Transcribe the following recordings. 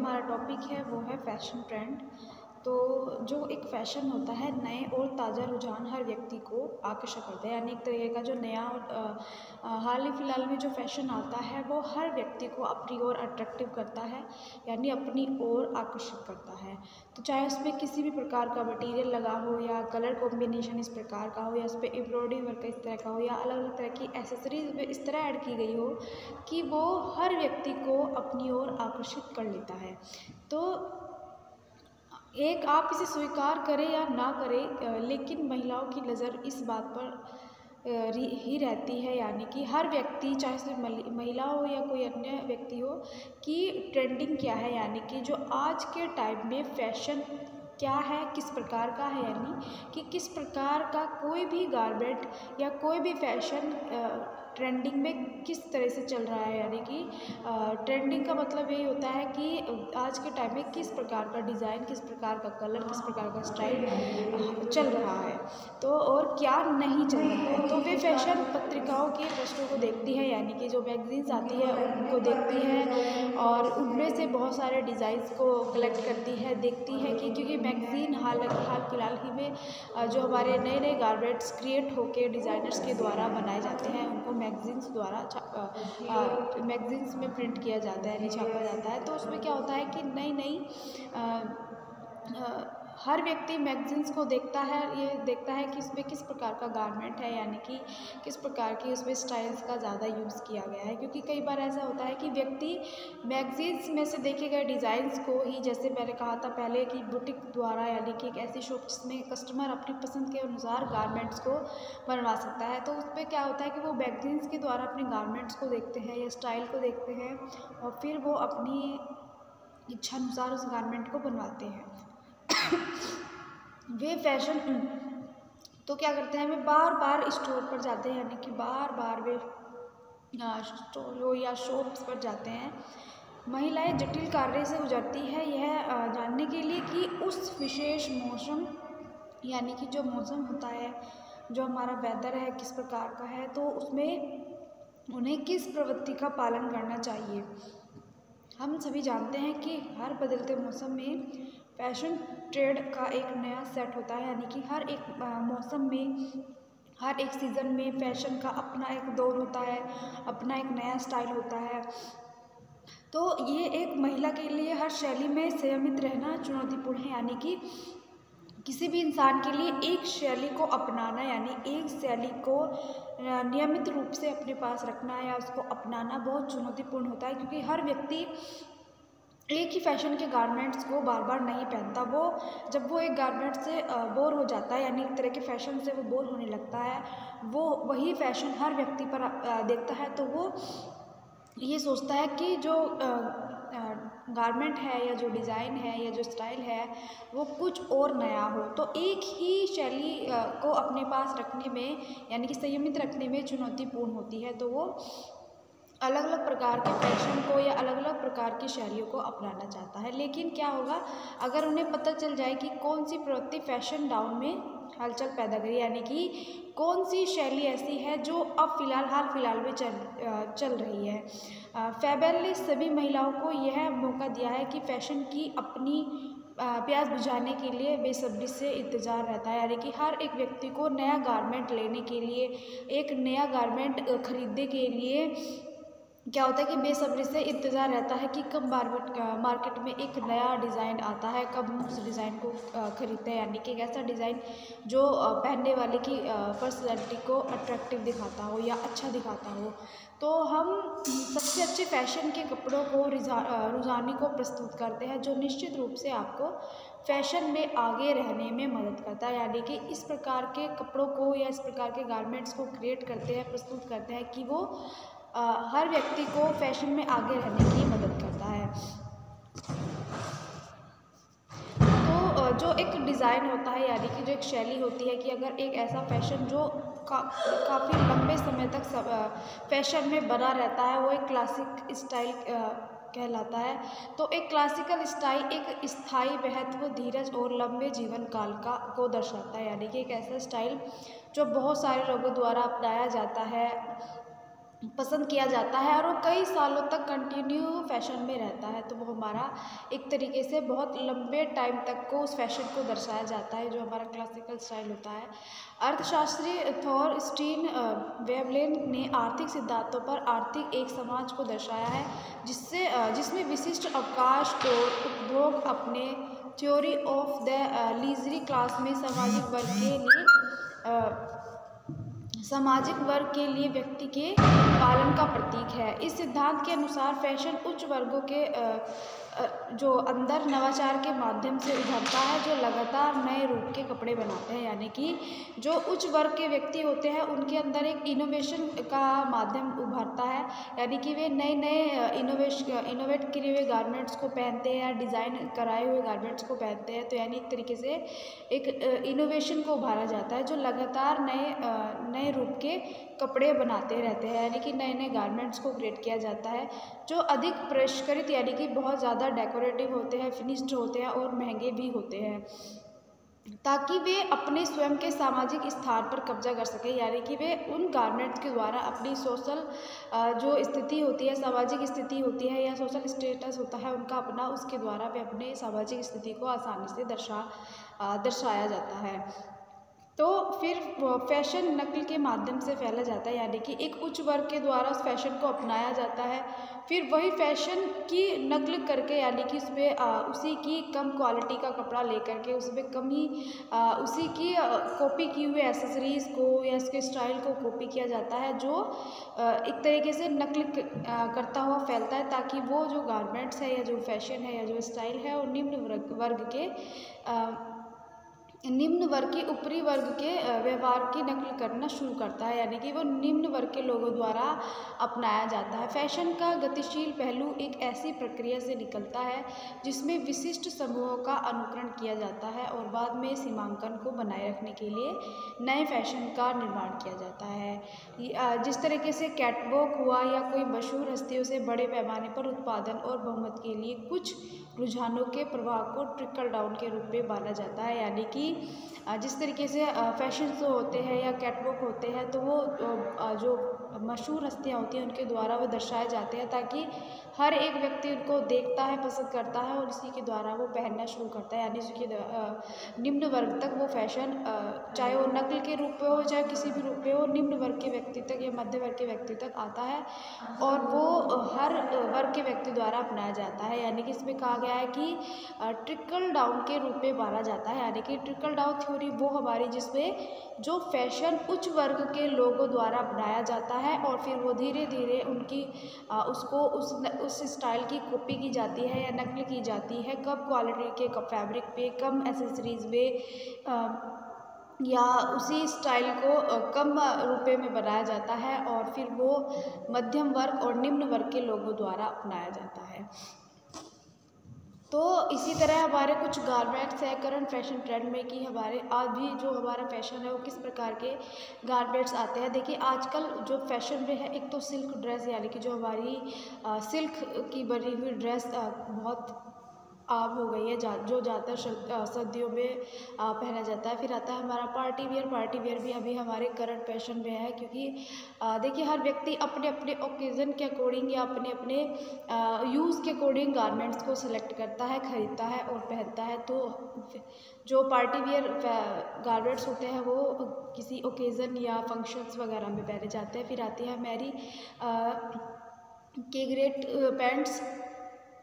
हमारा टॉपिक है वो है फैशन ट्रेंड। तो जो एक फ़ैशन होता है, नए और ताज़ा रुझान हर व्यक्ति को आकर्षित करते हैं। यानी एक तरीके का जो नया हाल ही फ़िलहाल में जो फ़ैशन आता है वो हर व्यक्ति को अपनी ओर अट्रैक्टिव करता है, यानी अपनी ओर आकर्षित करता है। तो चाहे उसमें किसी भी प्रकार का मटेरियल लगा हो या कलर कॉम्बिनेशन इस प्रकार का हो या उस पर एम्ब्रॉयडरी वर्क इस तरह का हो या अलग अलग तरह की एसेसरीज में इस तरह ऐड की गई हो कि वो हर व्यक्ति को अपनी ओर आकर्षित कर लेता है। तो एक आप इसे स्वीकार करें या ना करें, लेकिन महिलाओं की नज़र इस बात पर ही रहती है, यानी कि हर व्यक्ति चाहे सिर्फ महिला हो या कोई अन्य व्यक्ति हो, कि ट्रेंडिंग क्या है, यानी कि जो आज के टाइम में फैशन क्या है, किस प्रकार का है, यानी कि किस प्रकार का कोई भी गारमेंट या कोई भी फैशन ट्रेंडिंग में किस तरह से चल रहा है। यानी कि ट्रेंडिंग का मतलब यही होता है कि आज के टाइम में किस प्रकार का डिज़ाइन, किस प्रकार का कलर, किस प्रकार का स्टाइल चल रहा है, तो और क्या नहीं चल रहा है। तो वे फैशन पत्रिकाओं के प्रश्नों को देखती है, यानी कि जो मैगजीन्स आती है उनको देखती है और उनमें से बहुत सारे डिज़ाइंस को कलेक्ट करती है, देखती है कि क्योंकि मैगज़ीन हाल फिलहाल ही में जो हमारे नए नए गारमेंट्स क्रिएट होकर डिज़ाइनर्स के द्वारा बनाए जाते हैं, उनको मैगज़ीन्स द्वारा मैगज़ीन्स में प्रिंट किया जाता है, यानी छापा जाता है। तो उसमें क्या होता है कि नई नई हर व्यक्ति मैगज़ीन्स को देखता है, ये देखता है कि इसमें किस प्रकार का गारमेंट है, यानी कि किस प्रकार की उसमें स्टाइल्स का ज़्यादा यूज़ किया गया है। क्योंकि कई बार ऐसा होता है कि व्यक्ति मैगज़ीन्स में से देखे गए डिज़ाइंस को ही, जैसे मैंने कहा था पहले कि बुटीक द्वारा, यानी कि एक ऐसी शॉप जिसमें कस्टमर अपनी पसंद के अनुसार गारमेंट्स को बनवा सकता है, तो उसमें क्या होता है कि वो मैगज़ीन्स के द्वारा अपने गारमेंट्स को देखते हैं या स्टाइल को देखते हैं और फिर वो अपनी इच्छा अनुसार उस गारमेंट को बनवाते हैं। वे फैशन तो क्या करते हैं, वे बार बार स्टोर पर जाते हैं, यानी कि बार बार वे स्टोर हो या शॉप्स पर जाते हैं। महिलाएं जटिल कार्य से गुजरती है यह जानने के लिए कि उस विशेष मौसम, यानी कि जो मौसम होता है, जो हमारा वेदर है किस प्रकार का है, तो उसमें उन्हें किस प्रवृत्ति का पालन करना चाहिए। हम सभी जानते हैं कि हर बदलते मौसम में फैशन ट्रेंड का एक नया सेट होता है, यानी कि हर एक मौसम में, हर एक सीज़न में फैशन का अपना एक दौर होता है, अपना एक नया स्टाइल होता है। तो ये एक महिला के लिए हर शैली में संयमित रहना चुनौतीपूर्ण है, यानी कि किसी भी इंसान के लिए एक शैली को अपनाना, यानी एक शैली को नियमित रूप से अपने पास रखना या उसको अपनाना बहुत चुनौतीपूर्ण होता है, क्योंकि हर व्यक्ति एक ही फैशन के गारमेंट्स को बार बार नहीं पहनता। वो जब वो एक गारमेंट से बोर हो जाता है, यानी एक तरह के फैशन से वो बोर होने लगता है, वो वही फैशन हर व्यक्ति पर देखता है, तो वो ये सोचता है कि जो गारमेंट है या जो डिज़ाइन है या जो स्टाइल है वो कुछ और नया हो। तो एक ही शैली को अपने पास रखने में, यानी कि संयमित रखने में चुनौतीपूर्ण होती है, तो वो अलग अलग प्रकार के फैशन को या अलग अलग प्रकार की शैलियों को अपनाना चाहता है। लेकिन क्या होगा अगर उन्हें पता चल जाए कि कौन सी प्रवृत्ति फैशन डाउन में हलचल पैदा करी, यानी कि कौन सी शैली ऐसी है जो अब हाल फिलहाल में चल रही है। फैबल ने सभी महिलाओं को यह मौका दिया है कि फैशन की अपनी प्यास बुझाने के लिए बेसब्री से इंतज़ार रहता है, यानी कि हर एक व्यक्ति को नया गारमेंट लेने के लिए, एक नया गारमेंट खरीदने के लिए क्या होता है कि बेसब्री से इंतज़ार रहता है कि कब मार्केट में एक नया डिज़ाइन आता है, कब हम उस डिज़ाइन को खरीदते हैं, यानी कि एक ऐसा डिज़ाइन जो पहनने वाले की पर्सनैलिटी को अट्रैक्टिव दिखाता हो या अच्छा दिखाता हो। तो हम सबसे अच्छे फैशन के कपड़ों को रुझानी को प्रस्तुत करते हैं, जो निश्चित रूप से आपको फैशन में आगे रहने में मदद करता है, यानी कि इस प्रकार के कपड़ों को या इस प्रकार के गारमेंट्स को क्रिएट करते हैं, प्रस्तुत करते हैं कि वो हर व्यक्ति को फैशन में आगे रहने की मदद करता है। तो जो एक डिज़ाइन होता है, यानी कि जो एक शैली होती है, कि अगर एक ऐसा फैशन जो काफ़ी लंबे समय तक फैशन में बना रहता है, वो एक क्लासिक स्टाइल कहलाता है। तो एक क्लासिकल स्टाइल एक स्थायी महत्व, धीरज और लंबे जीवन काल को दर्शाता है, यानी कि एक ऐसा स्टाइल जो बहुत सारे लोगों द्वारा अपनाया जाता है पसंद किया जाता है और वो कई सालों तक कंटिन्यू फैशन में रहता है। तो वो हमारा एक तरीके से बहुत लंबे टाइम तक को उस फैशन को दर्शाया जाता है, जो हमारा क्लासिकल स्टाइल होता है। अर्थशास्त्री थॉरस्टीन वेवलेन ने आर्थिक सिद्धांतों पर आर्थिक एक समाज को दर्शाया है जिसमें विशिष्ट अवकाश और उपभोग अपने थ्योरी ऑफ द लीजरी क्लास में सामाजिक वर्ग के लिए व्यक्ति के पालन का प्रतीक है। इस सिद्धांत के अनुसार फैशन उच्च वर्गों के जो अंदर नवाचार के माध्यम से उभरता है, जो लगातार नए रूप के कपड़े बनाते हैं। यानी कि जो उच्च वर्ग के व्यक्ति होते हैं उनके अंदर एक इनोवेशन का माध्यम उभरता है, यानी कि वे नए नए इनोवेट किए हुए गारमेंट्स को पहनते हैं या डिज़ाइन कराए हुए गारमेंट्स को पहनते हैं। तो यानी एक तरीके से एक इनोवेशन को उभारा जाता है, जो लगातार नए रूप के कपड़े बनाते रहते हैं, यानी कि नए नए गारमेंट्स को क्रिएट किया जाता है, जो अधिक परिष्कृत यानी कि बहुत ज़्यादा डेकोरेटिव होते हैं, फिनिश्ड होते हैं और महंगे भी होते हैं, ताकि वे अपने स्वयं के सामाजिक स्थान पर कब्जा कर सकें। यानी कि वे उन गारमेंट्स के द्वारा अपनी सोशल जो स्थिति होती है, सामाजिक स्थिति होती है या सोशल स्टेटस होता है उनका अपना, उसके द्वारा वे अपने सामाजिक स्थिति को आसानी से दर्शाया जाता है। तो फिर फैशन नकल के माध्यम से फैला जाता है, यानी कि एक उच्च वर्ग के द्वारा उस फैशन को अपनाया जाता है, फिर वही फैशन की नकल करके, यानी कि उसमें उसी की कम क्वालिटी का कपड़ा लेकर के उसमें कम ही उसी की कॉपी की हुई एसेसरीज़ को या इसके स्टाइल को कॉपी किया जाता है, जो एक तरीके से नकल करता हुआ फैलता है, ताकि वो जो गारमेंट्स है या जो फैशन है या जो स्टाइल है वो निम्न वर्ग के ऊपरी वर्ग के व्यवहार की नकल करना शुरू करता है, यानी कि वो निम्न वर्ग के लोगों द्वारा अपनाया जाता है। फैशन का गतिशील पहलू एक ऐसी प्रक्रिया से निकलता है जिसमें विशिष्ट समूहों का अनुकरण किया जाता है और बाद में सीमांकन को बनाए रखने के लिए नए फैशन का निर्माण किया जाता है। जिस तरीके से कैटवॉक हुआ या कोई मशहूर हस्तियों से बड़े पैमाने पर उत्पादन और बहुमत के लिए कुछ रुझानों के प्रभाव को ट्रिकल डाउन के रूप में माना जाता है, यानी कि जिस तरीके से फैशन शो होते हैं या कैटवॉक होते हैं, तो वो जो मशहूर हस्तियाँ होती हैं उनके द्वारा वो दर्शाए जाते हैं, ताकि हर एक व्यक्ति उनको देखता है, पसंद करता है और इसी के द्वारा वो पहनना शुरू करता है। यानी उसके निम्न वर्ग तक वो फैशन, चाहे वो नकल के रूप में हो चाहे किसी भी रूप में हो, निम्न वर्ग के व्यक्ति तक या मध्य वर्ग के व्यक्ति तक आता है और वो हर वर्ग के व्यक्ति द्वारा अपनाया जाता है। यानी कि इसमें कहा गया है कि ट्रिकल डाउन के रूप में माना जाता है, यानी कि ट्रिकल डाउन थ्योरी वो हमारी जिसमें जो फैशन उच्च वर्ग के लोगों द्वारा अपनाया जाता है और फिर वो धीरे धीरे उनकी उसको उस स्टाइल की कॉपी की जाती है या नकल की जाती है, कम क्वालिटी के फैब्रिक पे, कम एसेसरीज में या उसी स्टाइल को कम रुपए में बनाया जाता है और फिर वो मध्यम वर्ग और निम्न वर्ग के लोगों द्वारा अपनाया जाता है। तो इसी तरह हमारे कुछ गारमेंट्स है करंट फैशन ट्रेंड में कि हमारे आज भी जो हमारा फैशन है वो किस प्रकार के गारमेंट्स आते हैं। देखिए आजकल जो फैशन में है, एक तो सिल्क ड्रेस, यानी कि जो हमारी सिल्क की बनी हुई ड्रेस बहुत आम हो गई है, जो ज़्यादातर सर्दियों में पहना जाता है। फिर आता है हमारा पार्टी वेयर भी अभी हमारे करंट फैशन में है, क्योंकि देखिए हर व्यक्ति अपने अपने ओकेज़न के अकॉर्डिंग या अपने अपने यूज़ के अकॉर्डिंग गारमेंट्स को सिलेक्ट करता है, ख़रीदता है और पहनता है। तो जो पार्टी वेयर गारमेंट्स होते हैं वो किसी ओकेज़न या फंक्शंस वगैरह में पहने जाते हैं। फिर आती है हमारी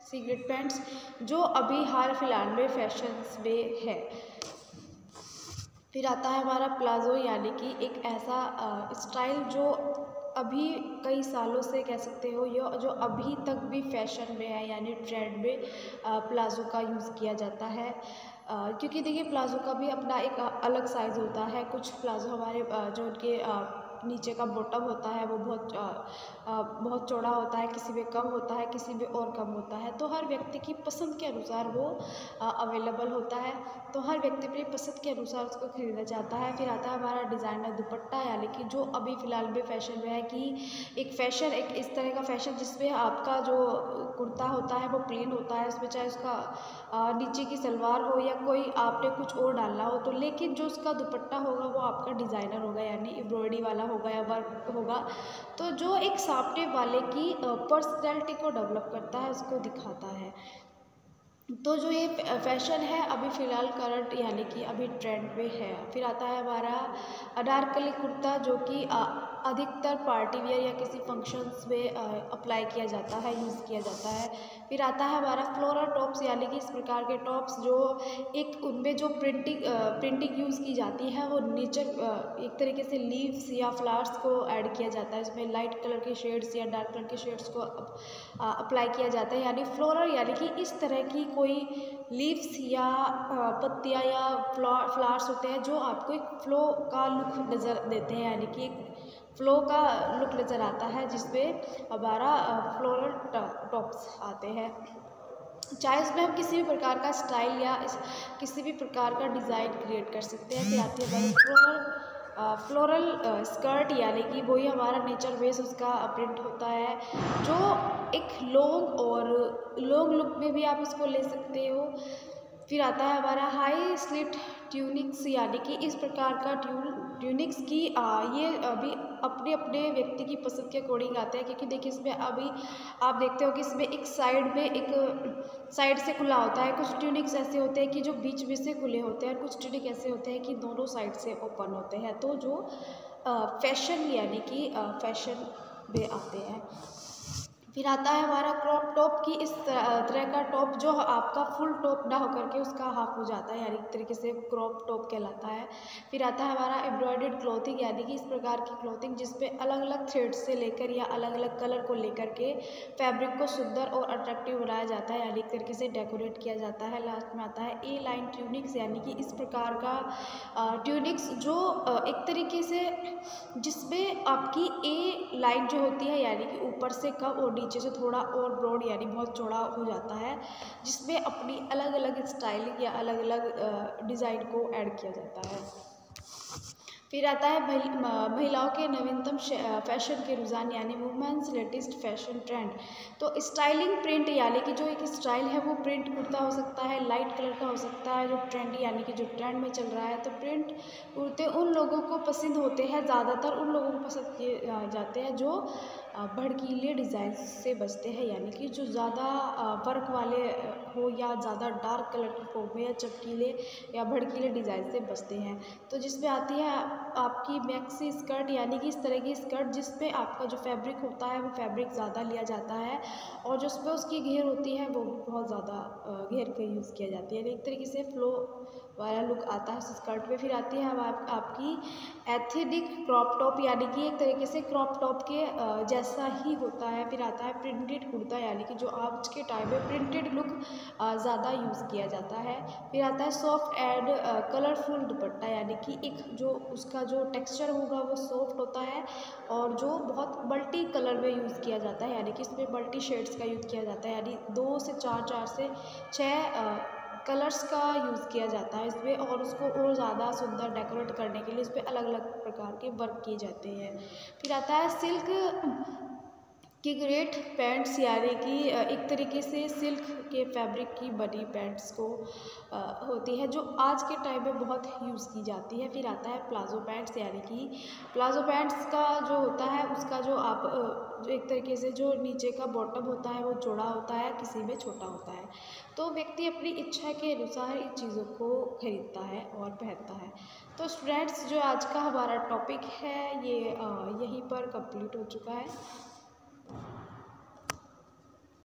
सिगरेट पैंट्स जो अभी हाल फिलहाल में फैशंस में है। फिर आता है हमारा प्लाज़ो, यानी कि एक ऐसा स्टाइल जो अभी कई सालों से कह सकते हो ये जो अभी तक भी फैशन में है, यानी ट्रेंड में प्लाज़ो का यूज़ किया जाता है। क्योंकि देखिए प्लाज़ो का भी अपना एक अलग साइज़ होता है। कुछ प्लाज़ो हमारे जो उनके नीचे का बॉटम होता है वो बहुत चौड़ा होता है, किसी में कम होता है, किसी में और कम होता है। तो हर व्यक्ति की पसंद के अनुसार वो अवेलेबल होता है, तो हर व्यक्ति अपनी पसंद के अनुसार उसको खरीदा जाता है। फिर आता है हमारा डिज़ाइनर दुपट्टा, यानी कि जो अभी फ़िलहाल में फैशन में है कि एक इस तरह का फैशन जिसमें आपका जो कुर्ता होता है वो प्लेन होता है, उसमें चाहे उसका नीचे की सलवार हो या कोई आपने कुछ और डालना हो, तो लेकिन जो उसका दुपट्टा होगा वो आपका डिज़ाइनर होगा, यानी एम्ब्रॉयडरी वाला होगा या वर्क होगा, तो जो एक सामने वाले की पर्सनैलिटी को डेवलप करता है, उसको दिखाता है। तो जो ये फैशन है अभी फ़िलहाल करंट यानी कि अभी ट्रेंड में है। फिर आता है हमारा अनारकली कुर्ता, जो कि अधिकतर पार्टी वियर या किसी फंक्शंस में अप्लाई किया जाता है, यूज़ किया जाता है। फिर आता है हमारा फ्लोरल टॉप्स, यानी कि इस प्रकार के टॉप्स जो एक उनमें जो प्रिंटिंग यूज़ की जाती है वो नेचर एक तरीके से लीव्स या फ्लावर्स को ऐड किया जाता है। इसमें लाइट कलर के शेड्स या डार्क कलर के शेड्स को अप्लाई किया जाता है, यानी फ्लोरल, यानी कि इस तरह की कोई लीव्स या पत्तियाँ या फ्लावर्स होते हैं जो आपको एक फ्लो का लुक नज़र देते हैं, यानी कि एक फ्लो का लुक नज़र आता है, जिसमें हमारा फ्लोरल टॉप्स आते हैं। चाहे इसमें हम किसी भी प्रकार का स्टाइल या किसी भी प्रकार का डिज़ाइन क्रिएट कर सकते हैं। फिर आती है हमारी फ्लोरल स्कर्ट, यानी कि वही हमारा नेचर बेस उसका प्रिंट होता है, जो एक लॉन्ग लुक में भी आप इसको ले सकते हो। फिर आता है हमारा हाई स्लिट ट्यूनिक्स, यानी कि इस प्रकार का ट्यूनिक्स की ये अभी अपने अपने व्यक्ति की पसंद के अकॉर्डिंग आते हैं, क्योंकि देखिए इसमें अभी आप देखते हो कि इसमें एक साइड से खुला होता है। कुछ ट्यूनिक्स ऐसे होते हैं कि जो बीच में से खुले होते हैं, और कुछ ट्यूनिक ऐसे होते हैं कि दोनों साइड से ओपन होते हैं। तो जो फैशन यानी कि फैशन में आते हैं। फिर आता है हमारा क्रॉप टॉप की इस तरह का टॉप जो आपका फुल टॉप ना होकर के उसका हाफ हो जाता है, यानी एक तरीके से क्रॉप टॉप कहलाता है। फिर आता है हमारा एम्ब्रॉयडर्ड क्लॉथिंग, यानी कि इस प्रकार की क्लॉथिंग जिसपे अलग अलग थ्रेड्स से लेकर या अलग अलग कलर को लेकर के फैब्रिक को सुंदर और अट्रैक्टिव बनाया जाता है, यानी एक तरीके से डेकोरेट किया जाता है। लास्ट में आता है ए लाइन ट्यूनिक्स, यानी कि इस प्रकार का ट्यूनिक्स जो एक तरीके से जिसमें आपकी ए लाइन जो होती है, यानी कि ऊपर से कम और नीचे से थोड़ा और ब्रॉड यानी बहुत चौड़ा हो जाता है, जिसमें अपनी अलग अलग स्टाइलिंग या अलग अलग डिज़ाइन को ऐड किया जाता है। फिर आता है महिलाओं के नवीनतम फैशन के रुझान, यानी वुमेन्स लेटेस्ट फैशन ट्रेंड। तो स्टाइलिंग प्रिंट, यानी कि जो एक स्टाइल है वो प्रिंट कुर्ता हो सकता है, लाइट कलर का हो सकता है, जो ट्रेंडी यानी कि जो ट्रेंड में चल रहा है। तो प्रिंट कुर्ते उन लोगों को पसंद होते हैं, ज़्यादातर उन लोगों को पसंद किए जाते हैं जो भड़कीले डिज़ाइन से बचते हैं, यानी कि जो ज़्यादा वर्क वाले हो या ज़्यादा डार्क कलर की फॉर्म में या चमकीले या भड़कीले डिज़ाइन से बचते हैं। तो जिसमें आती है आपकी मैक्सी स्कर्ट, यानी कि इस तरह की स्कर्ट जिसपे आपका जो फैब्रिक होता है वो फैब्रिक ज़्यादा लिया जाता है, और जो उसपे उसकी घेर होती है वो बहुत ज़्यादा घेर के यूज़ किया जाती है, यानी एक तरीके से फ्लो वाला लुक आता है उस स्कर्ट पे। फिर आती है अब आपकी एथनिक क्रॉप टॉप, यानी कि एक तरीके से क्रॉप टॉप के जैसा ही होता है। फिर आता है प्रिंटेड कुर्ता, यानी कि जो आज के टाइम में प्रिंटेड लुक ज़्यादा यूज़ किया जाता है। फिर आता है सॉफ्ट एंड कलरफुल दुपट्टा, यानी कि एक जो उसका जो टेक्सचर होगा वो सॉफ्ट होता है, और जो बहुत मल्टी कलर में यूज़ किया जाता है, यानी कि इसमें मल्टी शेड्स का यूज़ किया जाता है, यानी 2 से 4 से 6 कलर्स का यूज़ किया जाता है इसमें, और उसको और ज़्यादा सुंदर डेकोरेट करने के लिए इस पर अलग अलग प्रकार के वर्क किए जाते हैं। फिर आता है सिल्क की ग्रेट पैंट्स, यानी कि एक तरीके से सिल्क के फैब्रिक की बनी पैंट्स को होती है, जो आज के टाइम में बहुत यूज़ की जाती है। फिर आता है प्लाजो पैंट्स, यानी कि प्लाजो पैंट्स का जो होता है उसका जो आप जो एक तरीके से जो नीचे का बॉटम होता है वो चौड़ा होता है, किसी में छोटा होता है। तो व्यक्ति अपनी इच्छा के अनुसार इन चीज़ों को खरीदता है और पहनता है। तो स्टूडेंट्स, जो आज का हमारा टॉपिक है ये यहीं पर कंप्लीट हो चुका है।